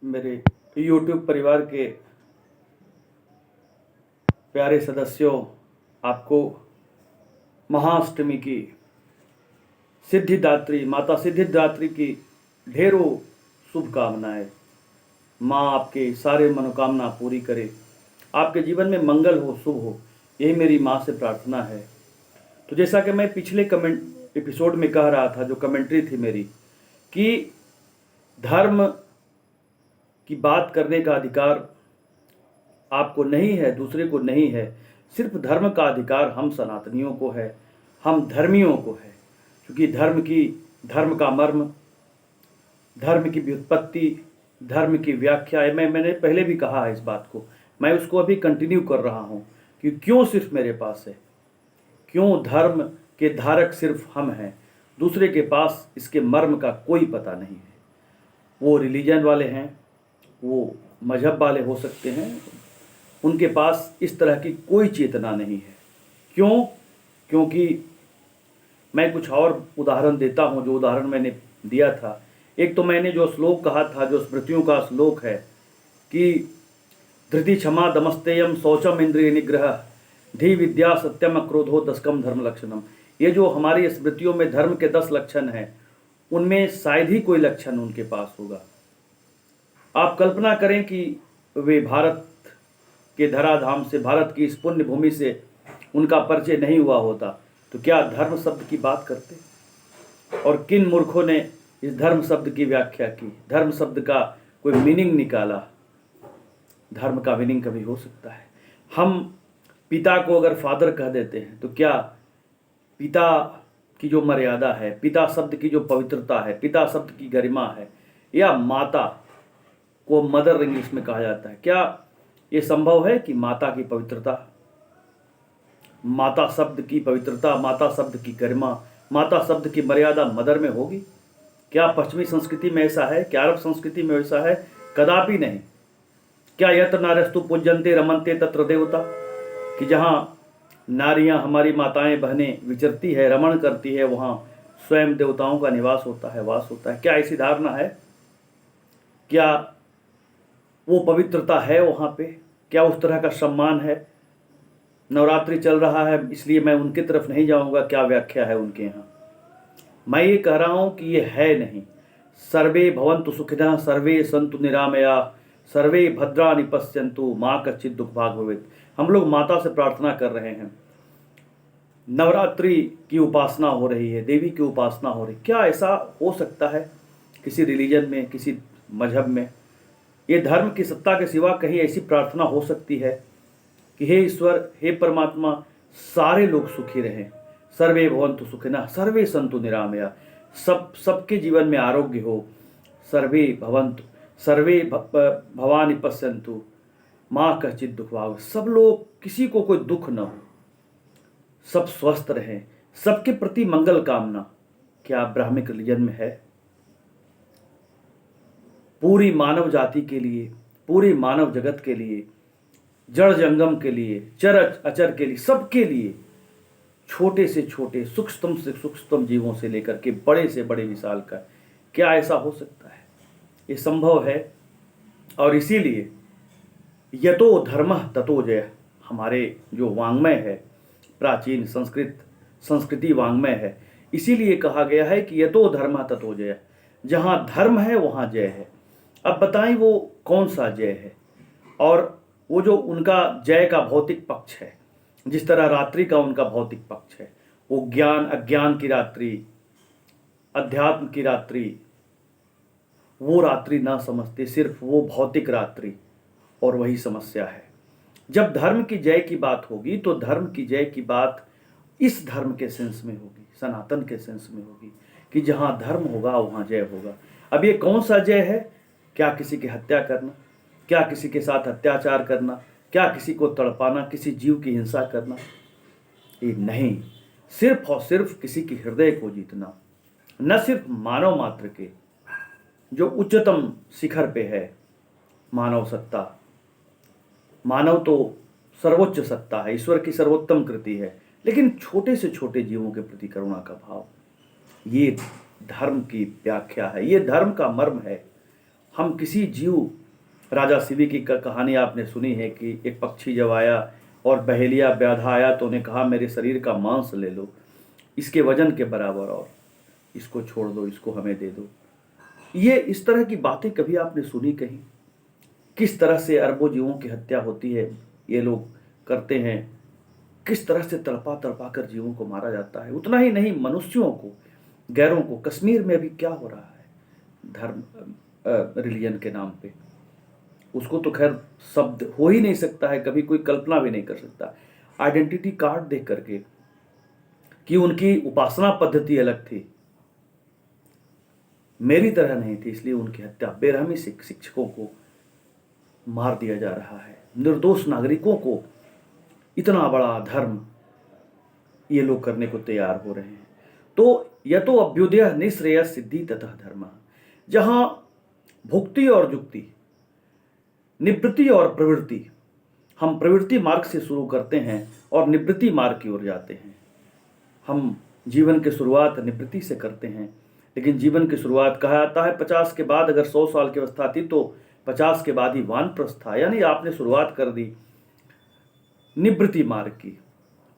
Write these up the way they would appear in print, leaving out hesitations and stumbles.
मेरे YouTube परिवार के प्यारे सदस्यों, आपको महाअष्टमी की सिद्धिदात्री माता सिद्धिदात्री की ढेरों शुभकामनाएं। माँ आपके सारे मनोकामना पूरी करे, आपके जीवन में मंगल हो, शुभ हो, यही मेरी माँ से प्रार्थना है। तो जैसा कि मैं पिछले कमेंट एपिसोड में कह रहा था, जो कमेंट्री थी मेरी, कि धर्म की बात करने का अधिकार आपको नहीं है, दूसरे को नहीं है। सिर्फ धर्म का अधिकार हम सनातनियों को है, हम धर्मियों को है। क्योंकि धर्म का मर्म, धर्म की व्युत्पत्ति, धर्म की व्याख्या है। मैंने पहले भी कहा है इस बात को, मैं उसको अभी कंटिन्यू कर रहा हूँ कि क्यों सिर्फ मेरे पास है, क्यों धर्म के धारक सिर्फ हम हैं, दूसरे के पास इसके मर्म का कोई पता नहीं है। वो रिलीजन वाले हैं, वो मजहब वाले हो सकते हैं, उनके पास इस तरह की कोई चेतना नहीं है। क्यों? क्योंकि मैं कुछ और उदाहरण देता हूँ, जो उदाहरण मैंने दिया था। एक तो मैंने जो श्लोक कहा था, जो स्मृतियों का श्लोक है कि धृति क्षमा दमस्तेयम शौचम इंद्रिय निग्रह धी विद्या सत्यम अक्रोधो दशकम धर्म लक्षणम। ये जो हमारी स्मृतियों में धर्म के 10 लक्षण हैं, उनमें शायद ही कोई लक्षण उनके पास होगा। आप कल्पना करें कि वे भारत के धराधाम से, भारत की इस पुण्य भूमि से उनका परिचय नहीं हुआ होता तो क्या धर्म शब्द की बात करते? और किन मूर्खों ने इस धर्म शब्द की व्याख्या की, धर्म शब्द का कोई मीनिंग निकाला। धर्म का मीनिंग कभी हो सकता है। हम पिता को अगर फादर कह देते हैं तो क्या पिता की जो मर्यादा है, पिता शब्द की जो पवित्रता है, पिता शब्द की गरिमा है, या माता को मदर इंग्लिश में कहा जाता है, क्या ये संभव है कि माता की पवित्रता, माता शब्द की पवित्रता, माता शब्द की गरिमा, माता शब्द की मर्यादा मदर में होगी? क्या पश्चिमी संस्कृति में ऐसा है? क्या अरब संस्कृति में ऐसा है? कदापि नहीं। क्या यत्र नार्यस्तु पूज्यन्ते रमन्ते तत्र देवता, कि जहाँ नारियां, हमारी माताएं बहनें विचरती है, रमण करती है, वहाँ स्वयं देवताओं का निवास होता है, वास होता है? क्या ऐसी धारणा है? क्या वो पवित्रता है वहाँ पे? क्या उस तरह का सम्मान है? नवरात्रि चल रहा है इसलिए मैं उनकी तरफ नहीं जाऊंगा, क्या व्याख्या है उनके यहाँ? मैं ये कह रहा हूँ कि ये है नहीं। सर्वे भवन्तु सुखिनः, सर्वे सन्तु निरामया, सर्वे भद्राणि पश्यन्तु मा कश्चित् दुःख भाग् भवेत्। हम लोग माता से प्रार्थना कर रहे हैं, नवरात्रि की उपासना हो रही है, देवी की उपासना हो रही। क्या ऐसा हो सकता है किसी रिलीजन में, किसी मजहब में? ये धर्म की सत्ता के सिवा कहीं ऐसी प्रार्थना हो सकती है कि हे ईश्वर, हे परमात्मा, सारे लोग सुखी रहें, सर्वे भवन्तु सुखिनः सर्वे सन्तु निरामया, सबके जीवन में आरोग्य हो, सर्वे भवन्तु, सर्वे भवानि पश्यन्तु माँ कश्चित् दुःख भाग्, सब लोग, किसी को कोई दुख न हो, सब स्वस्थ रहें, सबके प्रति मंगल कामना। क्या ब्राह्मणिक रिलीजन में है? पूरी मानव जाति के लिए, पूरी मानव जगत के लिए, जड़ जंगम के लिए, चर अचर के लिए, सबके लिए, छोटे से छोटे, सूक्ष्म से सूक्ष्म जीवों से लेकर के बड़े से बड़े विशाल का, क्या ऐसा हो सकता है? ये संभव है। और इसीलिए यतो धर्मः ततो जयः, हमारे जो वाङ्मय है, प्राचीन संस्कृति वाङ्मय है, इसीलिए कहा गया है कि यतो धर्मः ततो जयः, जहाँ धर्म है वहाँ जय है। अब बताएं वो कौन सा जय है? और वो जो उनका जय का भौतिक पक्ष है, जिस तरह रात्रि का उनका भौतिक पक्ष है, वो ज्ञान अज्ञान की रात्रि, अध्यात्म की रात्रि, वो रात्रि ना समझते, सिर्फ वो भौतिक रात्रि, और वही समस्या है। जब धर्म की जय की बात होगी तो धर्म की जय की बात इस धर्म के सेंस में होगी, सनातन के सेंस में होगी, कि जहाँ धर्म होगा वहाँ जय होगा। अब ये कौन सा जय है? क्या किसी की हत्या करना? क्या किसी के साथ अत्याचार करना? क्या किसी को तड़पाना, किसी जीव की हिंसा करना? ये नहीं, सिर्फ और सिर्फ किसी की हृदय को जीतना। न सिर्फ मानव मात्र के, जो उच्चतम शिखर पे है मानव सत्ता, मानव तो सर्वोच्च सत्ता है, ईश्वर की सर्वोत्तम कृति है, लेकिन छोटे से छोटे जीवों के प्रति करुणा का भाव, ये धर्म की व्याख्या है, ये धर्म का मर्म है। हम किसी जीव, राजा शिवी की कहानी आपने सुनी है कि एक पक्षी जब आया और बहेलिया व्याधा आया तो उन्हें कहा मेरे शरीर का मांस ले लो, इसके वजन के बराबर, और इसको छोड़ दो, इसको हमें दे दो। ये इस तरह की बातें कभी आपने सुनी कहीं? किस तरह से अरबों जीवों की हत्या होती है, ये लोग करते हैं। किस तरह से तड़पा तड़पा कर जीवों को मारा जाता है। उतना ही नहीं, मनुष्यों को, गैरों को। कश्मीर में अभी क्या हो रहा है धर्म, रिलीजन के नाम पे, उसको तो खैर शब्द हो ही नहीं सकता है, कभी कोई कल्पना भी नहीं कर सकता। आइडेंटिटी कार्ड देख करके कि उनकी उपासना पद्धति अलग थी, मेरी तरह नहीं थी, इसलिए उनकी हत्या बेरहमी से शिक्षकों को मार दिया जा रहा है। निर्दोष नागरिकों को इतना बड़ा धर्म ये लोग करने को तैयार हो रहे हैं। तो यह तो अभ्युदय निःश्रेयः सिद्धि ततः धर्म, जहां भुक्ति और जुक्ति, निवृत्ति और प्रवृत्ति, हम प्रवृत्ति मार्ग से शुरू करते हैं और निवृत्ति मार्ग की ओर जाते हैं। हम जीवन की शुरुआत निवृत्ति से करते हैं, लेकिन जीवन की शुरुआत कहा जाता है 50 के बाद, अगर 100 साल की अवस्था थी तो 50 के बाद ही वानप्रस्थ था, यानी आपने शुरुआत कर दी निवृत्ति मार्ग की।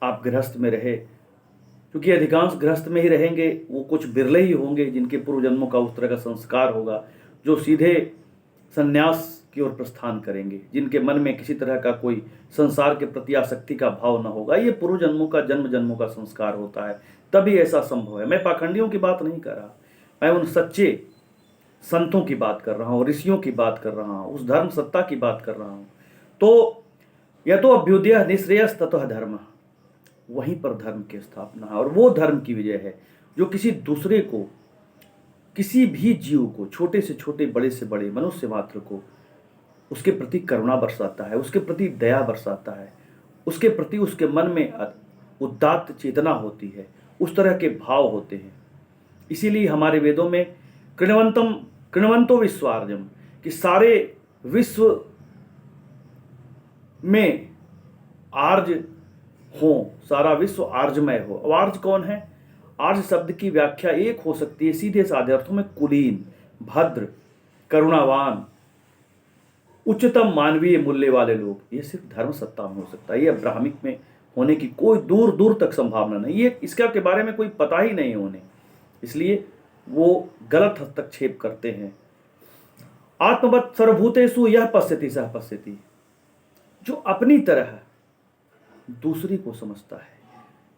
आप गृहस्थ में रहे, क्योंकि अधिकांश गृहस्थ में ही रहेंगे, वो कुछ बिरले ही होंगे जिनके पूर्व जन्मों का उस तरह का संस्कार होगा, जो सीधे संन्यास की ओर प्रस्थान करेंगे, जिनके मन में किसी तरह का कोई संसार के प्रति आसक्ति का भाव न होगा। ये पूर्व जन्मों का, जन्म जन्मों का संस्कार होता है, तभी ऐसा संभव है। मैं पाखंडियों की बात नहीं कर रहा, मैं उन सच्चे संतों की बात कर रहा हूँ, ऋषियों की बात कर रहा हूँ, उस धर्म सत्ता की बात कर रहा हूँ। तो यह तो अभ्युदय निःश्रेयः ततः धर्म, वहीं पर धर्म की स्थापना है, और वो धर्म की विजय है जो किसी दूसरे को, किसी भी जीव को, छोटे से छोटे, बड़े से बड़े मनुष्य मात्र को, उसके प्रति करुणा बरसाता है, उसके प्रति दया बरसाता है, उसके प्रति उसके मन में उदात्त चेतना होती है, उस तरह के भाव होते हैं। इसीलिए हमारे वेदों में कृणवंतो विश्वार्जम, कि सारे विश्व में आर्ज हो, सारा विश्व आर्जमय हो। अब आर्ज कौन है? आर्ज शब्द की व्याख्या एक हो सकती है सीधे साधे अर्थों में कुलीन, भद्र, करुणावान, उच्चतम मानवीय मूल्य वाले लोग। ये सिर्फ धर्म सत्ता में हो सकता है, ये ब्राह्मिक में होने की कोई दूर दूर तक संभावना नहीं। ये इसका के बारे में कोई पता ही नहीं उन्हें, इसलिए वो गलत हस्तक्षेप करते हैं। आत्मवत् सर्वभूतेषु यह पश्यति सह पश्यति, जो अपनी तरह दूसरी को समझता है,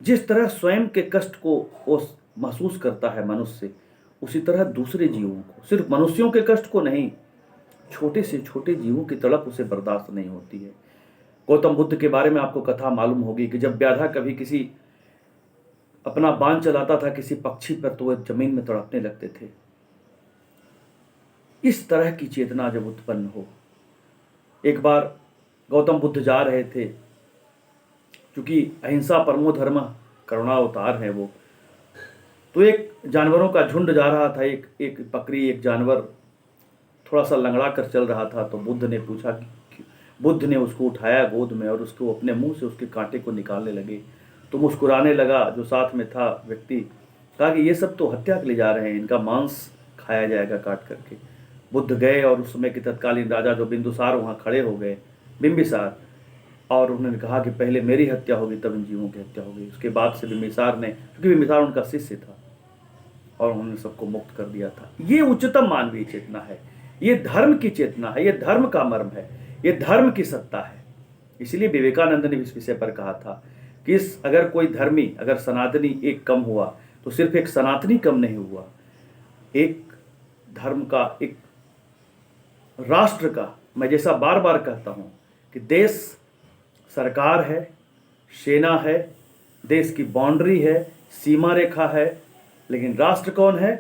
जिस तरह स्वयं के कष्ट को वो महसूस करता है मनुष्य, उसी तरह दूसरे जीवों को, सिर्फ मनुष्यों के कष्ट को नहीं, छोटे से छोटे जीवों की तड़प उसे बर्दाश्त नहीं होती है। गौतम बुद्ध के बारे में आपको कथा मालूम होगी कि जब व्याधा कभी किसी अपना बाण चलाता था किसी पक्षी पर, तो वह जमीन में तड़पने लगते थे। इस तरह की चेतना जब उत्पन्न हो, एक बार गौतम बुद्ध जा रहे थे, क्योंकि अहिंसा परमो धर्म, करुणा अवतार है वो, तो एक जानवरों का झुंड जा रहा था, एक बकरी, एक जानवर थोड़ा सा लंगड़ा कर चल रहा था। तो बुद्ध ने पूछा कि, बुद्ध ने उसको उठाया गोद में और उसको अपने मुंह से उसके कांटे को निकालने लगे। तो मुस्कुराने लगा जो साथ में था व्यक्ति, कहा कि ये सब तो हत्या के लिए जा रहे हैं, इनका मांस खाया जाएगा काट करके। बुद्ध गए और उस समय के तत्कालीन राजा जो बिंदुसार वहाँ खड़े हो गए, बिंबिसार, और उन्होंने कहा कि पहले मेरी हत्या होगी तब इन जीवों की हत्या होगी। उसके बाद से बिंबिसार ने, क्योंकि बिंबिसार उनका शिष्य था, और उन्होंने सबको मुक्त कर दिया था। ये उच्चतम मानवीय चेतना है, ये धर्म की चेतना है, ये धर्म का मर्म है, ये धर्म की सत्ता है। इसलिए विवेकानंद ने इस विषय पर कहा था कि अगर कोई धर्मी, अगर सनातनी एक कम हुआ तो सिर्फ एक सनातनी कम नहीं हुआ, एक धर्म का, एक राष्ट्र का। मैं जैसा बार बार कहता हूं कि देश सरकार है, सेना है, देश की बाउंड्री है, सीमा रेखा है, लेकिन राष्ट्र कौन है?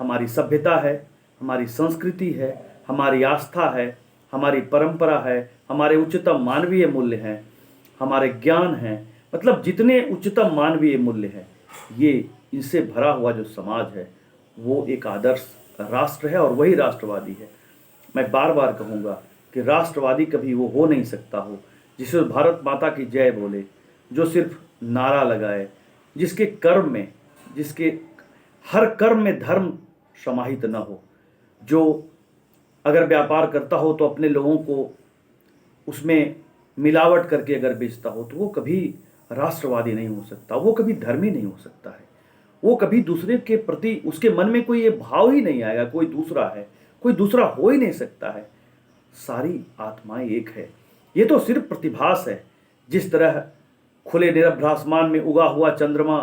हमारी सभ्यता है, हमारी संस्कृति है, हमारी आस्था है, हमारी परंपरा है, हमारे उच्चतम मानवीय मूल्य हैं, हमारे ज्ञान हैं। मतलब जितने उच्चतम मानवीय मूल्य हैं, ये इनसे भरा हुआ जो समाज है वो एक आदर्श राष्ट्र है, और वही राष्ट्रवादी है। मैं बार बार कहूँगा कि राष्ट्रवादी कभी वो हो नहीं सकता हो जिसे भारत माता की जय बोले, जो सिर्फ नारा लगाए, जिसके कर्म में, जिसके हर कर्म में धर्म समाहित न हो, जो अगर व्यापार करता हो तो अपने लोगों को उसमें मिलावट करके अगर बेचता हो तो वो कभी राष्ट्रवादी नहीं हो सकता, वो कभी धर्मी नहीं हो सकता है। वो कभी दूसरे के प्रति उसके मन में कोई ये भाव ही नहीं आएगा कोई दूसरा है, कोई दूसरा हो ही नहीं सकता है। सारी आत्माएं एक है। ये तो सिर्फ प्रतिभास है। जिस तरह खुले निरभ्र आसमान में उगा हुआ चंद्रमा,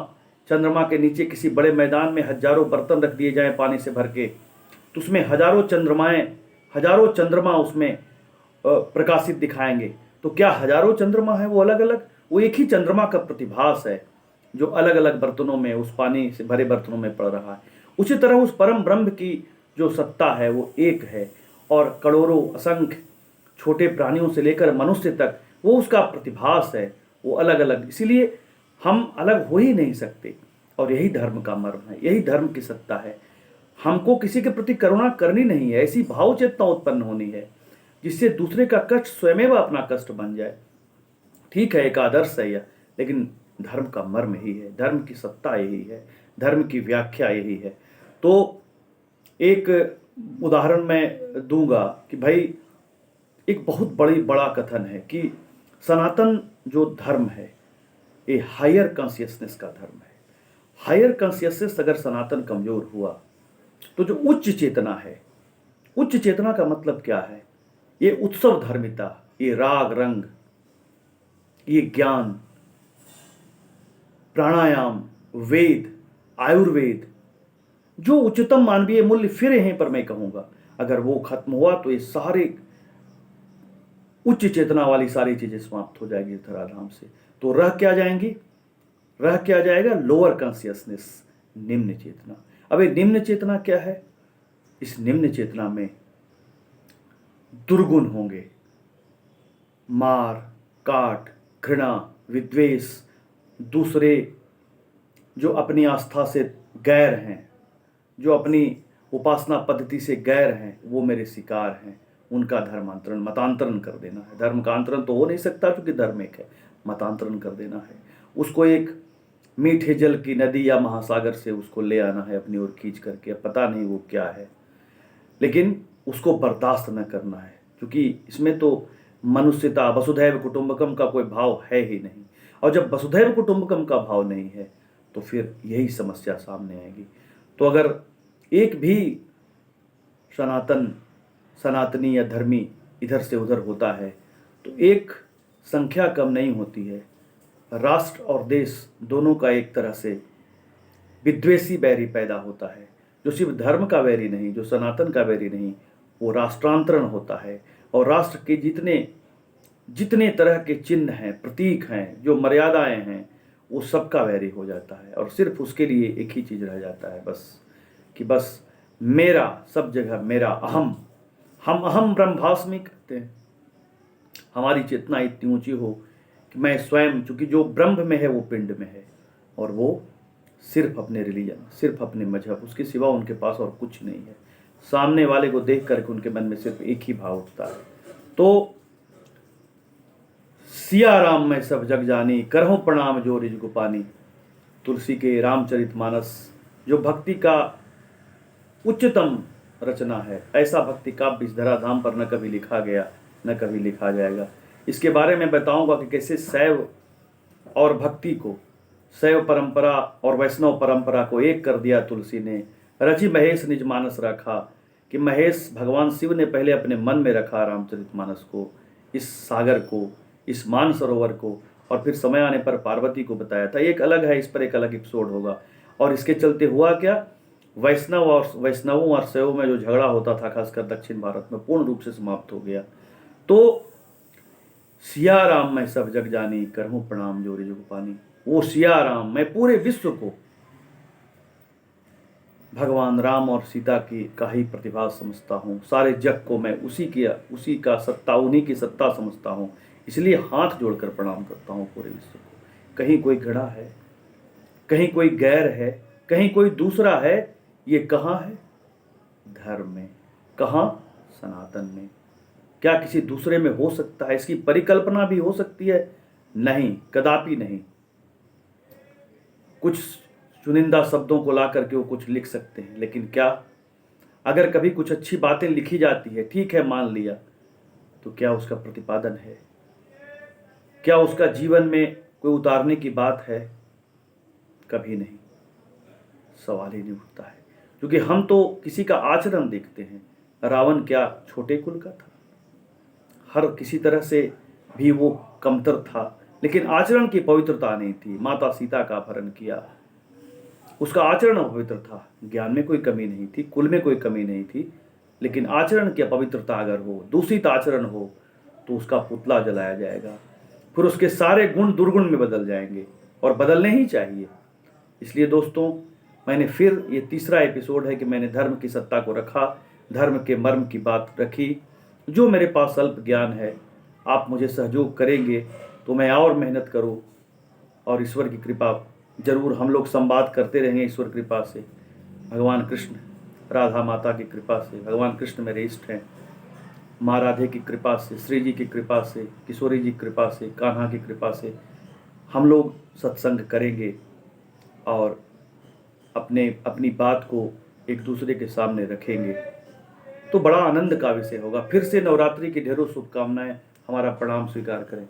चंद्रमा के नीचे किसी बड़े मैदान में हजारों बर्तन रख दिए जाएं पानी से भर के, तो उसमें हजारों चंद्रमा उसमें प्रकाशित दिखाएंगे। तो क्या हजारों चंद्रमा है वो अलग अलग? वो एक ही चंद्रमा का प्रतिभास है जो अलग अलग बर्तनों में, उस पानी से भरे बर्तनों में पड़ रहा है। उसी तरह उस परम ब्रह्म की जो सत्ता है वो एक है, और करोड़ों असंख्य छोटे प्राणियों से लेकर मनुष्य तक वो उसका प्रतिभास है, वो अलग अलग। इसीलिए हम अलग हो ही नहीं सकते। और यही धर्म का मर्म है, यही धर्म की सत्ता है। हमको किसी के प्रति करुणा करनी नहीं है, ऐसी भाव चेतना उत्पन्न होनी है जिससे दूसरे का कष्ट स्वयं अपना कष्ट बन जाए। ठीक है, एक आदर्श है यह, लेकिन धर्म का मर्म यही है, धर्म की सत्ता यही है, धर्म की व्याख्या यही है। तो एक उदाहरण मैं दूंगा कि भाई एक बहुत बड़ा कथन है कि सनातन जो धर्म है ये हायर कॉन्शियसनेस का धर्म है। हायर कॉन्शियसनेस अगर सनातन कमजोर हुआ तो जो उच्च चेतना है, उच्च चेतना का मतलब क्या है? ये उत्सव धर्मिता, ये राग रंग, ये ज्ञान, प्राणायाम, वेद, आयुर्वेद, जो उच्चतम मानवीय मूल्य फिर यहीं पर मैं कहूंगा, अगर वो खत्म हुआ तो ये सारे उच्च चेतना वाली सारी चीजें समाप्त हो जाएगी धराधाम से। तो रह क्या जाएंगी? रह क्या जाएगा? लोअर कॉन्शियसनेस, निम्न चेतना। अब ये निम्न चेतना क्या है? इस निम्न चेतना में दुर्गुण होंगे, मार काट, घृणा, विद्वेष, दूसरे जो अपनी आस्था से गैर हैं, जो अपनी उपासना पद्धति से गैर हैं, वो मेरे शिकार हैं, उनका धर्मांतरण, मतांतरण कर देना है। धर्म का अंतरण तो हो नहीं सकता क्योंकि धर्म एक है, मतांतरण कर देना है। उसको एक मीठे जल की नदी या महासागर से उसको ले आना है अपनी ओर खींच करके, पता नहीं वो क्या है, लेकिन उसको बर्दाश्त न करना है, क्योंकि इसमें तो मनुष्यता, वसुधैव कुटुंबकम का कोई भाव है ही नहीं। और जब वसुधैव कुटुंबकम का भाव नहीं है तो फिर यही समस्या सामने आएगी। तो अगर एक भी सनातनी या धर्मी इधर से उधर होता है तो एक संख्या कम नहीं होती है, राष्ट्र और देश दोनों का एक तरह से विद्वेषी बैरी पैदा होता है, जो सिर्फ धर्म का बैरी नहीं, जो सनातन का बैरी नहीं, वो राष्ट्रांतरण होता है। और राष्ट्र के जितने तरह के चिन्ह हैं, प्रतीक हैं, जो मर्यादाएं हैं, वो सबका वैरी हो जाता है। और सिर्फ उसके लिए एक ही चीज़ रह जाता है, बस मेरा, सब जगह मेरा, अहम। हम अहम ब्रह्मास्मि कहते हैं। हमारी चेतना इतनी ऊंची हो कि मैं स्वयं, चूंकि जो ब्रह्म में है वो पिंड में है, और वो सिर्फ अपने रिलीजन, सिर्फ अपने मजहब, उसके सिवा उनके पास और कुछ नहीं है। सामने वाले को देख करके उनके मन में सिर्फ एक ही भाव उठता है। तो सिया राम मैं सब जग जानी, करहूं प्रणाम जो रिज गुपानी। तुलसी के रामचरितमानस जो भक्ति का उच्चतम रचना है, ऐसा भक्ति काव्य इस धराधाम पर न कभी लिखा गया, न कभी लिखा जाएगा। इसके बारे में बताऊंगा कि कैसे शैव और भक्ति को, शैव परंपरा और वैष्णव परंपरा को एक कर दिया तुलसी ने। रचि महेश निज मानस रखा, कि महेश भगवान शिव ने पहले अपने मन में रखा रामचरितमानस को, इस सागर को, इस मानसरोवर को, और फिर समय आने पर पार्वती को बताया था। एक अलग है, इस पर एक अलग एपिसोड होगा। और इसके चलते हुआ क्या, वैष्णवों और शैवों में जो झगड़ा होता था खासकर दक्षिण भारत में, पूर्ण रूप से समाप्त हो गया। तो सिया राम मैं सब जग जानी, करहूं प्रणाम जो रिज गुपानी। वो सिया राम, मैं पूरे विश्व को भगवान राम और सीता की का ही प्रतिभा समझता हूँ। सारे जग को मैं उसी का सत्ता, उन्हीं की सत्ता समझता हूँ। इसलिए हाथ जोड़कर प्रणाम करता हूँ पूरे विश्व को। कहीं कोई घड़ा है, कहीं कोई गैर है, कहीं कोई दूसरा है, ये कहाँ है? धर्म में। कहाँ? सनातन में। क्या किसी दूसरे में हो सकता है? इसकी परिकल्पना भी हो सकती है? नहीं, कदापि नहीं। कुछ चुनिंदा शब्दों को ला करके वो कुछ लिख सकते हैं, लेकिन क्या अगर कभी कुछ अच्छी बातें लिखी जाती है, ठीक है मान लिया, तो क्या उसका प्रतिपादन है? क्या उसका जीवन में कोई उतारने की बात है? कभी नहीं, सवाल ही नहीं उठता है। क्योंकि हम तो किसी का आचरण देखते हैं। रावण क्या छोटे कुल का था? हर किसी तरह से भी वो कमतर था, लेकिन आचरण की पवित्रता नहीं थी। माता सीता का अपहरण किया, उसका आचरण अपवित्र था। ज्ञान में कोई कमी नहीं थी, कुल में कोई कमी नहीं थी, लेकिन आचरण की अपवित्रता अगर हो, दूषित आचरण हो, तो उसका पुतला जलाया जाएगा। फिर उसके सारे गुण दुर्गुण में बदल जाएंगे, और बदलने ही चाहिए। इसलिए दोस्तों, मैंने फिर ये तीसरा एपिसोड है कि मैंने धर्म की सत्ता को रखा, धर्म के मर्म की बात रखी। जो मेरे पास अल्प ज्ञान है, आप मुझे सहयोग करेंगे तो मैं और मेहनत करूँ, और ईश्वर की कृपा जरूर हम लोग संवाद करते रहेंगे। ईश्वर कृपा से, भगवान कृष्ण, राधा माता की कृपा से, भगवान कृष्ण मेरे इष्ट हैं, माँ राधे की कृपा से, श्री जी की कृपा से, किशोरी जी की कृपा से, कान्हा की कृपा से हम लोग सत्संग करेंगे और अपनी बात को एक दूसरे के सामने रखेंगे, तो बड़ा आनंद का विषय होगा। फिर से नवरात्रि की ढेरों शुभकामनाएं, हमारा प्रणाम स्वीकार करें।